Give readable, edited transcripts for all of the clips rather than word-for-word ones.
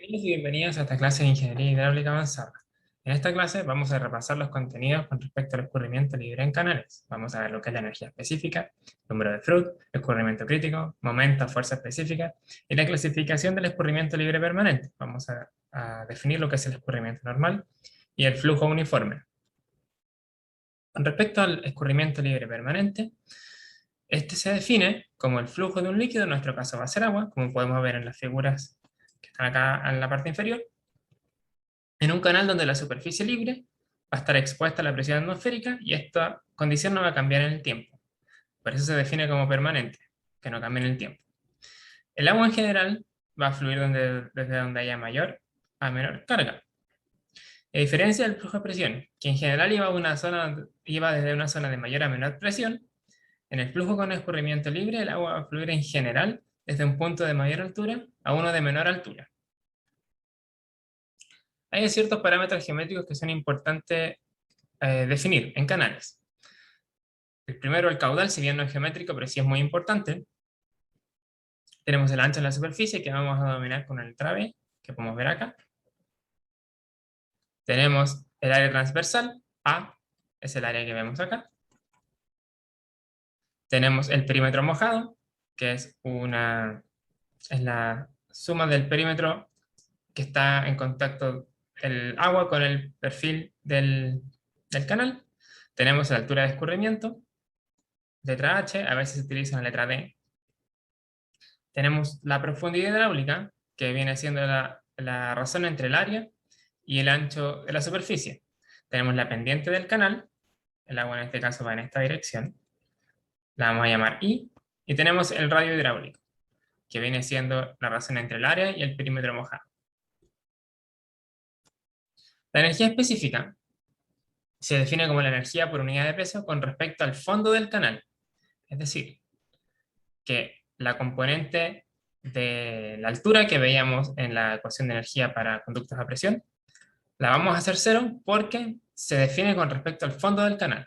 Bienvenidos y bienvenidas a esta clase de Ingeniería Hidráulica Avanzada. En esta clase vamos a repasar los contenidos con respecto al escurrimiento libre en canales. Vamos a ver lo que es la energía específica, número de Froude, escurrimiento crítico, momento, fuerza específica y la clasificación del escurrimiento libre permanente. Vamos a definir lo que es el escurrimiento normal y el flujo uniforme. Con respecto al escurrimiento libre permanente, este se define como el flujo de un líquido, en nuestro caso va a ser agua, como podemos ver en las figuras que están acá en la parte inferior, en un canal donde la superficie libre va a estar expuesta a la presión atmosférica y esta condición no va a cambiar en el tiempo. Por eso se define como permanente, que no cambia en el tiempo. El agua en general va a fluir desde donde haya mayor a menor carga. A diferencia del flujo de presión, que en general iba desde una zona de mayor a menor presión, en el flujo con escurrimiento libre el agua va a fluir en general desde un punto de mayor altura a uno de menor altura. Hay ciertos parámetros geométricos que son importantes definir en canales. El primero, el caudal, si bien no es geométrico, pero sí es muy importante. Tenemos el ancho en la superficie que vamos a dominar con el letra B, que podemos ver acá. Tenemos el área transversal, A, es el área que vemos acá. Tenemos el perímetro mojado, que es la suma del perímetro que está en contacto el agua con el perfil del canal. Tenemos la altura de escurrimiento, letra H, a veces se utiliza la letra D. Tenemos la profundidad hidráulica, que viene siendo la razón entre el área y el ancho de la superficie. Tenemos la pendiente del canal, el agua en este caso va en esta dirección, la vamos a llamar I, y tenemos el radio hidráulico, que viene siendo la razón entre el área y el perímetro mojado. La energía específica se define como la energía por unidad de peso con respecto al fondo del canal, es decir, que la componente de la altura que veíamos en la ecuación de energía para conductos a presión, la vamos a hacer cero porque se define con respecto al fondo del canal.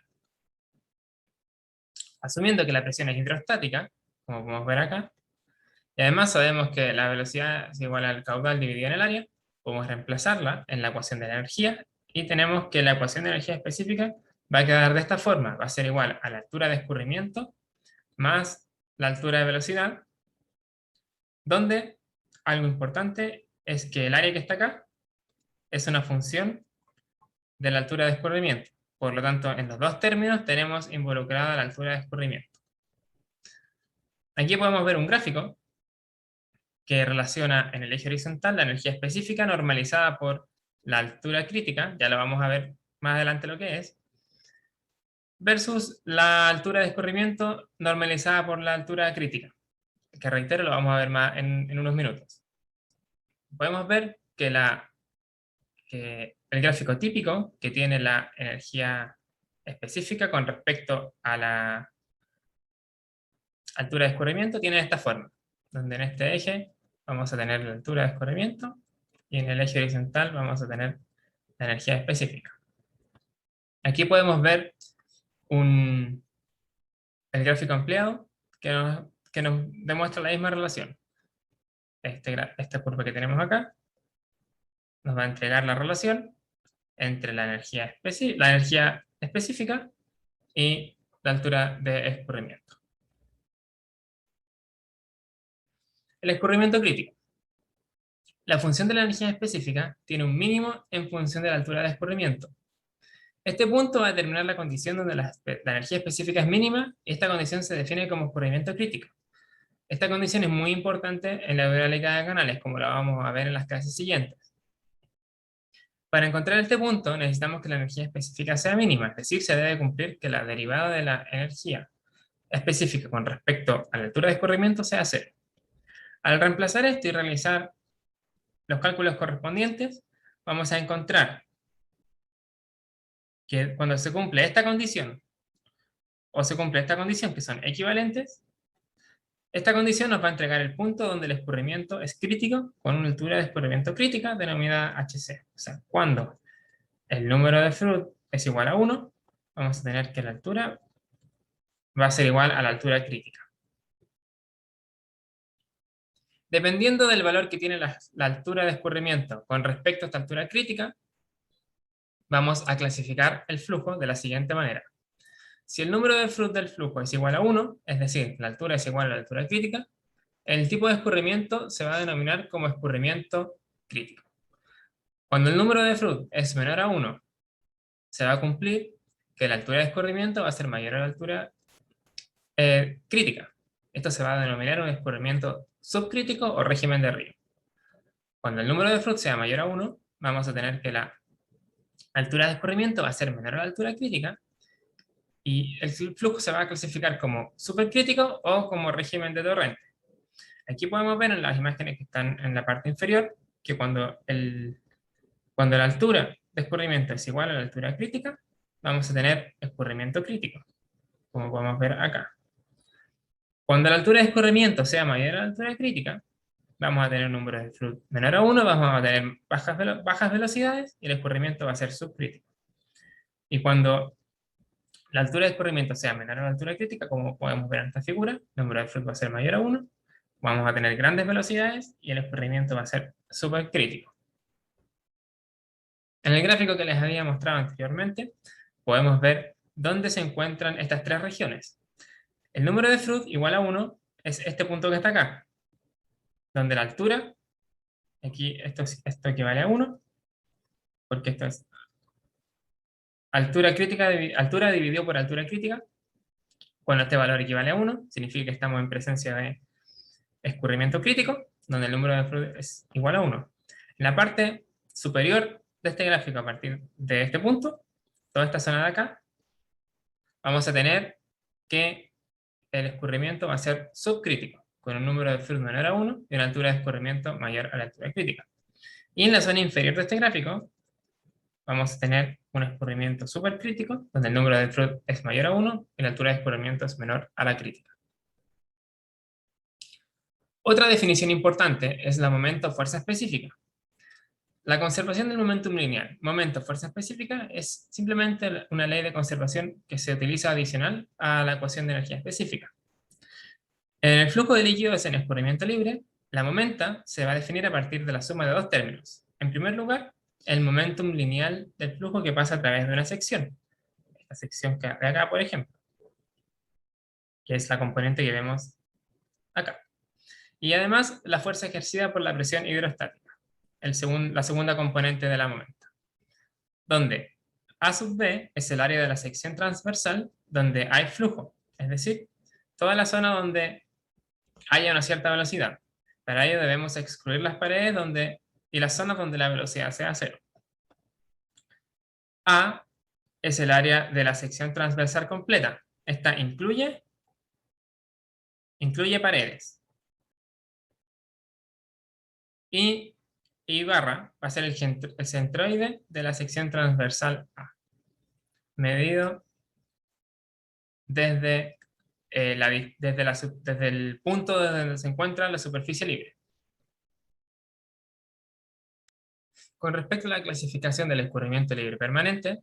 Asumiendo que la presión es hidrostática, como podemos ver acá, y además sabemos que la velocidad es igual al caudal dividido en el área, podemos reemplazarla en la ecuación de la energía y tenemos que la ecuación de energía específica va a quedar de esta forma, va a ser igual a la altura de escurrimiento más la altura de velocidad, donde algo importante es que el área que está acá es una función de la altura de escurrimiento. Por lo tanto, en los dos términos tenemos involucrada la altura de escurrimiento. Aquí podemos ver un gráfico que relaciona en el eje horizontal la energía específica normalizada por la altura crítica, ya lo vamos a ver más adelante lo que es, versus la altura de escurrimiento normalizada por la altura crítica, que reitero, lo vamos a ver más en unos minutos. Podemos ver que el gráfico típico que tiene la energía específica con respecto a la altura de escurrimiento tiene esta forma, donde en este eje vamos a tener la altura de escurrimiento y en el eje horizontal vamos a tener la energía específica. Aquí podemos ver el gráfico ampliado que nos demuestra la misma relación. Esta curva que tenemos acá nos va a entregar la relación entre la energía específica y la altura de escurrimiento. El escurrimiento crítico. La función de la energía específica tiene un mínimo en función de la altura de escurrimiento. Este punto va a determinar la condición donde la energía específica es mínima y esta condición se define como escurrimiento crítico. Esta condición es muy importante en la hidráulica de canales, como la vamos a ver en las clases siguientes. Para encontrar este punto necesitamos que la energía específica sea mínima, es decir, se debe cumplir que la derivada de la energía específica con respecto a la altura de escurrimiento sea cero. Al reemplazar esto y realizar los cálculos correspondientes, vamos a encontrar que cuando se cumple esta condición o se cumple esta condición, que son equivalentes, esta condición nos va a entregar el punto donde el escurrimiento es crítico con una altura de escurrimiento crítica denominada HC. O sea, cuando el número de Froude es igual a 1, vamos a tener que la altura va a ser igual a la altura crítica. Dependiendo del valor que tiene la altura de escurrimiento con respecto a esta altura crítica, vamos a clasificar el flujo de la siguiente manera. Si el número de Froude del flujo es igual a 1, es decir, la altura es igual a la altura crítica, el tipo de escurrimiento se va a denominar como escurrimiento crítico. Cuando el número de Froude es menor a 1, se va a cumplir que la altura de escurrimiento va a ser mayor a la altura crítica. Esto se va a denominar un escurrimiento subcrítico o régimen de río. Cuando el número de Froude sea mayor a 1, vamos a tener que la altura de escurrimiento va a ser menor a la altura crítica y el flujo se va a clasificar como supercrítico o como régimen de torrente. Aquí podemos ver en las imágenes que están en la parte inferior que cuando la altura de escurrimiento es igual a la altura crítica, vamos a tener escurrimiento crítico, como podemos ver acá. Cuando la altura de escurrimiento sea mayor a la altura crítica, vamos a tener un número de Froude menor a 1, vamos a tener bajas velocidades y el escurrimiento va a ser subcrítico. Y cuando la altura de escurrimiento sea menor a la altura crítica, como podemos ver en esta figura, el número de Froude va a ser mayor a 1, vamos a tener grandes velocidades y el escurrimiento va a ser supercrítico. En el gráfico que les había mostrado anteriormente, podemos ver dónde se encuentran estas tres regiones. El número de Froude igual a 1 es este punto que está acá, donde la altura, aquí esto equivale a 1, porque esto es altura dividido por altura crítica. Cuando este valor equivale a 1, significa que estamos en presencia de escurrimiento crítico, donde el número de Froude es igual a 1. En la parte superior de este gráfico, a partir de este punto, toda esta zona de acá, vamos a tener que el escurrimiento va a ser subcrítico, con un número de Froude menor a 1 y una altura de escurrimiento mayor a la altura crítica. Y en la zona inferior de este gráfico, vamos a tener un escurrimiento supercrítico, donde el número de Froude es mayor a 1 y la altura de escurrimiento es menor a la crítica. Otra definición importante es la momento-fuerza específica. La conservación del momentum lineal, momento-fuerza específica, es simplemente una ley de conservación que se utiliza adicional a la ecuación de energía específica. En el flujo de líquidos en escurrimiento libre, la momenta se va a definir a partir de la suma de dos términos. En primer lugar, el momentum lineal del flujo que pasa a través de una sección. Esta sección que de acá, por ejemplo, que es la componente que vemos acá. Y además, la fuerza ejercida por la presión hidrostática, la segunda componente de la momenta, donde A sub B es el área de la sección transversal donde hay flujo, es decir, toda la zona donde haya una cierta velocidad. Para ello debemos excluir las paredes y las zonas donde la velocidad sea cero. A es el área de la sección transversal completa. Esta incluye paredes. Y barra va a ser el centroide de la sección transversal A, medido desde el punto donde se encuentra la superficie libre. Con respecto a la clasificación del escurrimiento libre permanente,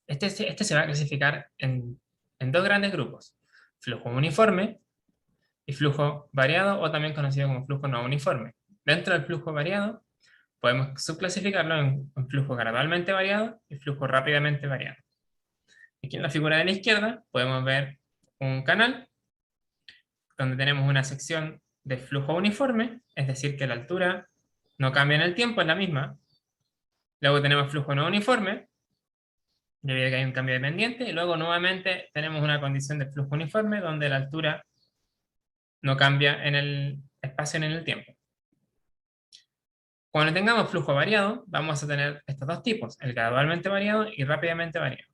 este se va a clasificar en dos grandes grupos: flujo uniforme y flujo variado, o también conocido como flujo no uniforme. Dentro del flujo variado, podemos subclasificarlo en flujo gradualmente variado y flujo rápidamente variado. Aquí en la figura de la izquierda podemos ver un canal donde tenemos una sección de flujo uniforme, es decir, que la altura no cambia en el tiempo, es la misma. Luego tenemos flujo no uniforme, debido a que hay un cambio de pendiente, y luego nuevamente tenemos una condición de flujo uniforme donde la altura no cambia en el espacio ni en el tiempo. Cuando tengamos flujo variado, vamos a tener estos dos tipos, el gradualmente variado y rápidamente variado.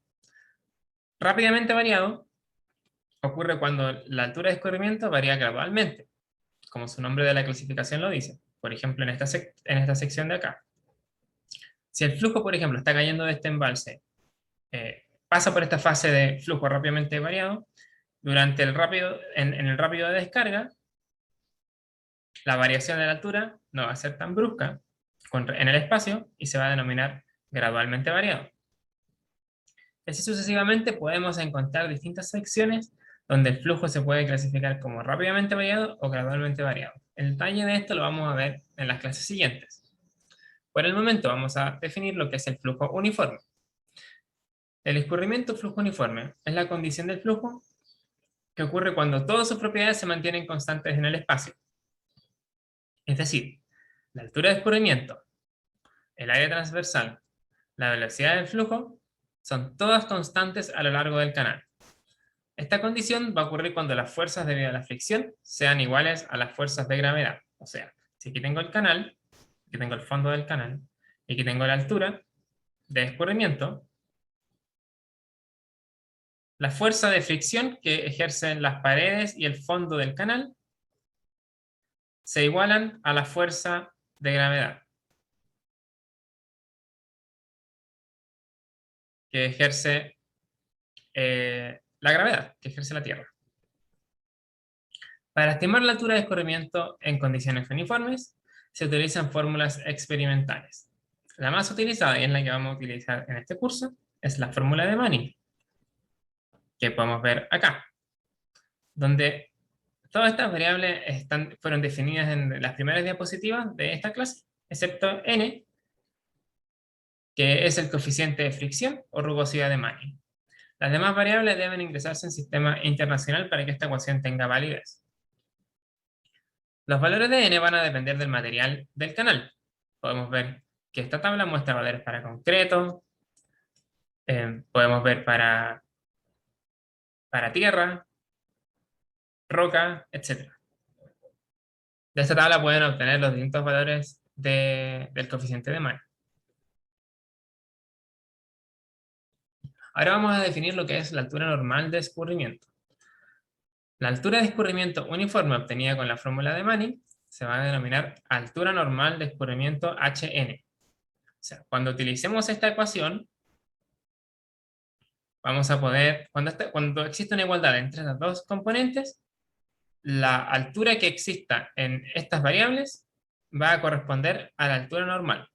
Rápidamente variado ocurre cuando la altura de escurrimiento varía gradualmente, como su nombre de la clasificación lo dice. Por ejemplo, en esta sección de acá. Si el flujo, por ejemplo, está cayendo de este embalse, pasa por esta fase de flujo rápidamente variado, durante en el rápido de descarga, la variación de la altura no va a ser tan brusca en el espacio y se va a denominar gradualmente variado. Así sucesivamente podemos encontrar distintas secciones donde el flujo se puede clasificar como rápidamente variado o gradualmente variado. El detalle de esto lo vamos a ver en las clases siguientes. Por el momento vamos a definir lo que es el flujo uniforme. El escurrimiento flujo uniforme es la condición del flujo que ocurre cuando todas sus propiedades se mantienen constantes en el espacio. Es decir, la altura de escurrimiento, el área transversal, la velocidad del flujo, son todas constantes a lo largo del canal. Esta condición va a ocurrir cuando las fuerzas debido a la fricción sean iguales a las fuerzas de gravedad. O sea, si aquí tengo el canal, aquí tengo el fondo del canal, y aquí tengo la altura de escurrimiento, la fuerza de fricción que ejercen las paredes y el fondo del canal se igualan a la fuerza de gravedad que ejerce la gravedad, que ejerce la Tierra. Para estimar la altura de escurrimiento en condiciones uniformes, se utilizan fórmulas experimentales. La más utilizada y en la que vamos a utilizar en este curso es la fórmula de Manning, que podemos ver acá, donde todas estas variables fueron definidas en las primeras diapositivas de esta clase, excepto n, que es el coeficiente de fricción o rugosidad de Manning. Las demás variables deben ingresarse en sistema internacional para que esta ecuación tenga validez. Los valores de n van a depender del material del canal. Podemos ver que esta tabla muestra valores para concreto, podemos ver para tierra, roca, etc. De esta tabla pueden obtener los distintos valores del coeficiente de Manning. Ahora vamos a definir lo que es la altura normal de escurrimiento. La altura de escurrimiento uniforme obtenida con la fórmula de Manning se va a denominar altura normal de escurrimiento HN. O sea, cuando utilicemos esta ecuación, vamos a poder, cuando existe una igualdad entre las dos componentes, la altura que exista en estas variables va a corresponder a la altura normal.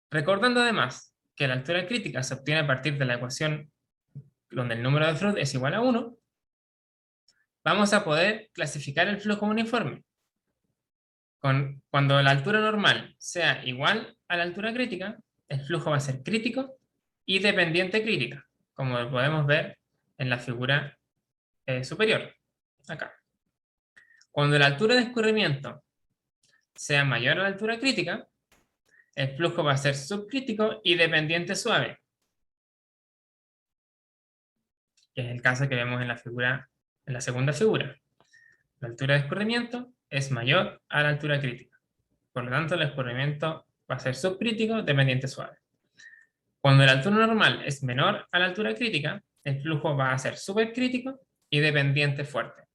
Recordando además que la altura crítica se obtiene a partir de la ecuación donde el número de Freud es igual a 1, vamos a poder clasificar el flujo uniforme. Cuando la altura normal sea igual a la altura crítica, el flujo va a ser crítico y dependiente crítica, como lo podemos ver en la figura superior, acá. Cuando la altura de escurrimiento sea mayor a la altura crítica, el flujo va a ser subcrítico y dependiente suave, que es el caso que vemos en la segunda figura. La altura de escurrimiento es mayor a la altura crítica. Por lo tanto, el escurrimiento va a ser subcrítico, dependiente suave. Cuando la altura normal es menor a la altura crítica, el flujo va a ser supercrítico y dependiente fuerte.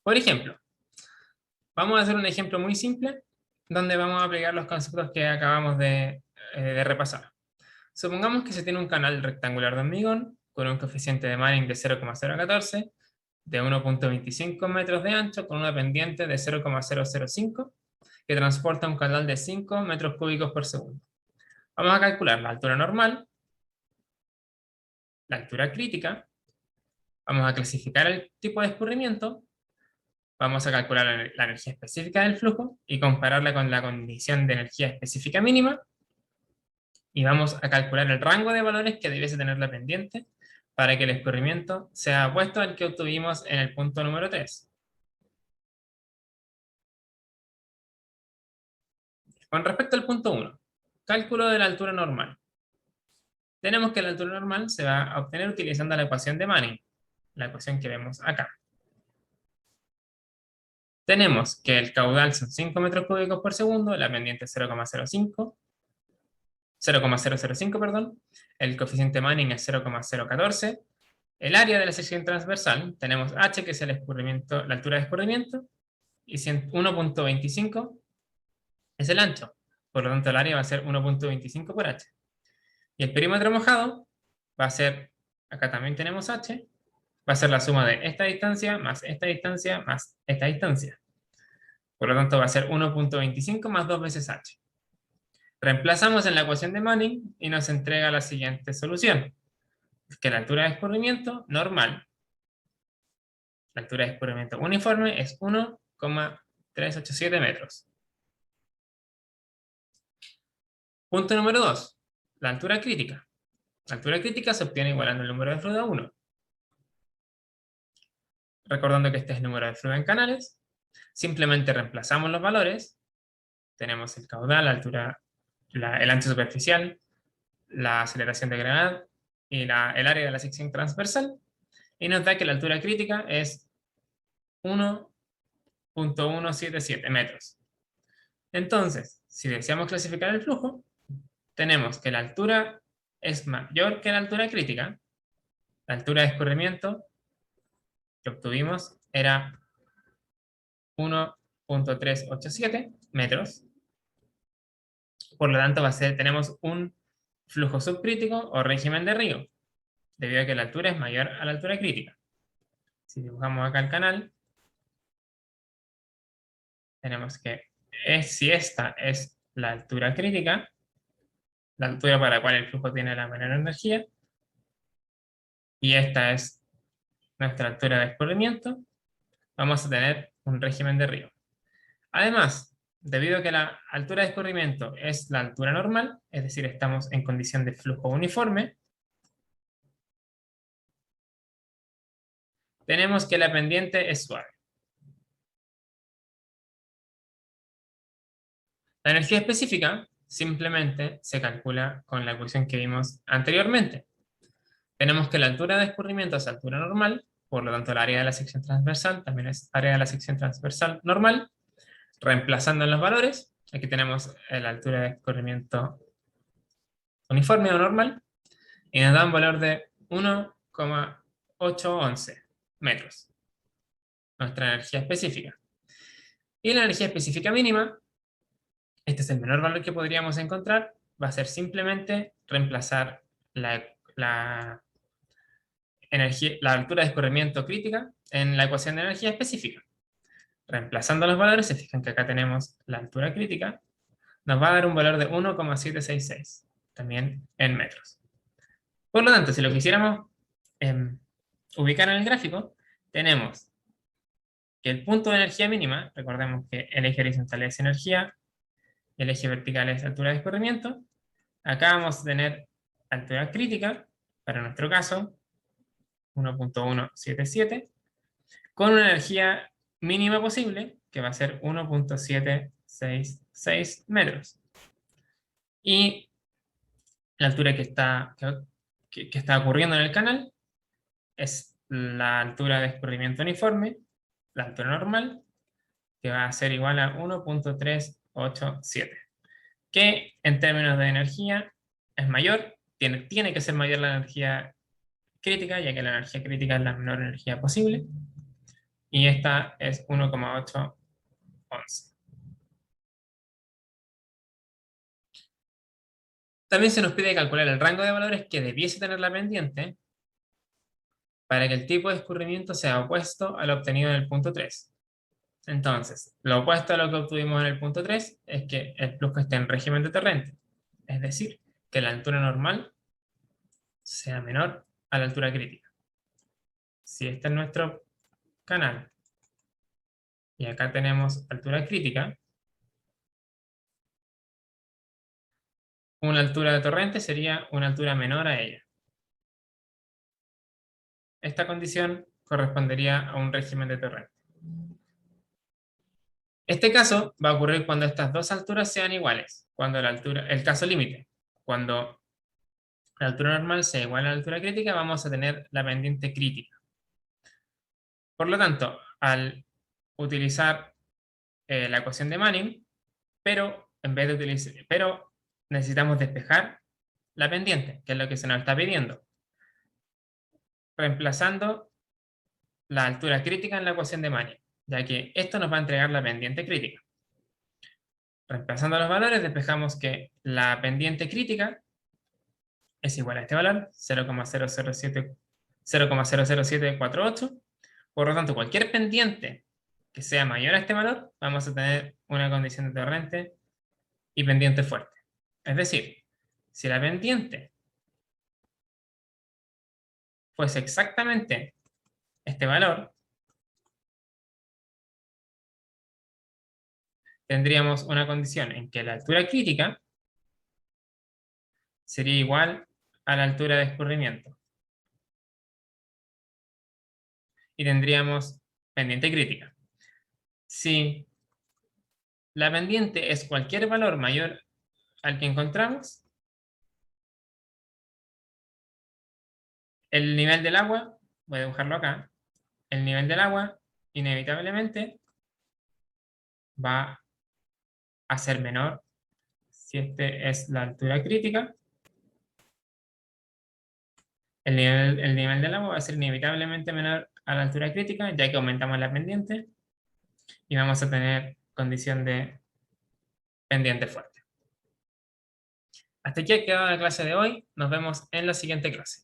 Por ejemplo, vamos a hacer un ejemplo muy simple donde vamos a aplicar los conceptos que acabamos de repasar. Supongamos que se tiene un canal rectangular de hormigón con un coeficiente de Manning de 0,014, de 1,25 metros de ancho con una pendiente de 0,005 que transporta un canal de 5 metros cúbicos por segundo. Vamos a calcular la altura normal, la altura crítica, vamos a clasificar el tipo de escurrimiento, vamos a calcular la energía específica del flujo y compararla con la condición de energía específica mínima, y vamos a calcular el rango de valores que debiese tener la pendiente para que el escurrimiento sea opuesto al que obtuvimos en el punto número 3. Con respecto al punto 1, cálculo de la altura normal. Tenemos que la altura normal se va a obtener utilizando la ecuación de Manning, la ecuación que vemos acá. Tenemos que el caudal son 5 metros cúbicos por segundo, la pendiente es 0,05, perdón, el coeficiente Manning es 0,014, el área de la sección transversal, tenemos h, que es la altura de escurrimiento, y 1,25 es el ancho, por lo tanto el área va a ser 1,25 por h. Y el perímetro mojado va a ser, acá también tenemos h, va a ser la suma de esta distancia más esta distancia más esta distancia. Por lo tanto va a ser 1,25 más 2 veces h. Reemplazamos en la ecuación de Manning y nos entrega la siguiente solución. que la altura de escurrimiento normal, la altura de escurrimiento uniforme es 1,387 metros. Punto número 2. La altura crítica. La altura crítica se obtiene igualando el número de flujo a 1. Recordando que este es el número de flujo en canales, simplemente reemplazamos los valores. Tenemos el caudal, la altura, el ancho superficial, la aceleración de gravedad y el área de la sección transversal. Y nos da que la altura crítica es 1,177 metros. Entonces, si deseamos clasificar el flujo, tenemos que la altura es mayor que la altura crítica. La altura de escurrimiento que obtuvimos era 1,387 metros. Por lo tanto, tenemos un flujo subcrítico o régimen de río, debido a que la altura es mayor a la altura crítica. Si dibujamos acá el canal, tenemos que si esta es la altura crítica, la altura para la cual el flujo tiene la menor energía, y esta es nuestra altura de escurrimiento, vamos a tener un régimen de río. Además, debido a que la altura de escurrimiento es la altura normal, es decir, estamos en condición de flujo uniforme, tenemos que la pendiente es suave. La energía específica simplemente se calcula con la ecuación que vimos anteriormente. Tenemos que la altura de escurrimiento es altura normal, por lo tanto el área de la sección transversal también es área de la sección transversal normal. Reemplazando en los valores, aquí tenemos la altura de escurrimiento uniforme o normal, y nos da un valor de 1,811 metros, nuestra energía específica. Y la energía específica mínima, este es el menor valor que podríamos encontrar, va a ser simplemente reemplazar la altura de escurrimiento crítica en la ecuación de energía específica. Reemplazando los valores, se fijan que acá tenemos la altura crítica, nos va a dar un valor de 1,766, también en metros. Por lo tanto, si lo quisiéramos ubicar en el gráfico, tenemos que el punto de energía mínima, recordemos que el eje horizontal es energía, el eje vertical es altura de escurrimiento, acá vamos a tener altura crítica, para nuestro caso, 1,177, con una energía mínima posible, que va a ser 1,766 metros. Y la altura que está ocurriendo en el canal es la altura de escurrimiento uniforme, la altura normal, que va a ser igual a 1,387, que en términos de energía es mayor, tiene que ser mayor la energía crítica, ya que la energía crítica es la menor energía posible, y esta es 1,811. También se nos pide calcular el rango de valores que debiese tener la pendiente para que el tipo de escurrimiento sea opuesto al obtenido en el punto 3. Entonces, lo opuesto a lo que obtuvimos en el punto 3 es que el flujo esté en régimen de torrente, es decir, que la altura normal sea menor a la altura crítica. Si este es nuestro canal y acá tenemos altura crítica, una altura de torrente sería una altura menor a ella. Esta condición correspondería a un régimen de torrente. Este caso va a ocurrir cuando estas dos alturas sean iguales, cuando el caso límite, cuando la altura normal sea igual a la altura crítica, vamos a tener la pendiente crítica. Por lo tanto, al utilizar la ecuación de Manning, pero necesitamos despejar la pendiente, que es lo que se nos está pidiendo, reemplazando la altura crítica en la ecuación de Manning, ya que esto nos va a entregar la pendiente crítica. Reemplazando los valores, despejamos que la pendiente crítica es igual a este valor, 0,00748. Por lo tanto, cualquier pendiente que sea mayor a este valor, vamos a tener una condición de torrente y pendiente fuerte. Es decir, si la pendiente fuese exactamente este valor, tendríamos una condición en que la altura crítica sería igual a la altura de escurrimiento. Y tendríamos pendiente crítica. Si la pendiente es cualquier valor mayor al que encontramos, el nivel del agua, voy a dibujarlo acá, el nivel del agua inevitablemente va a ser menor si este es la altura crítica. El nivel del agua va a ser inevitablemente menor a la altura crítica, ya que aumentamos la pendiente y vamos a tener condición de pendiente fuerte. Hasta aquí ha quedado la clase de hoy. Nos vemos en la siguiente clase.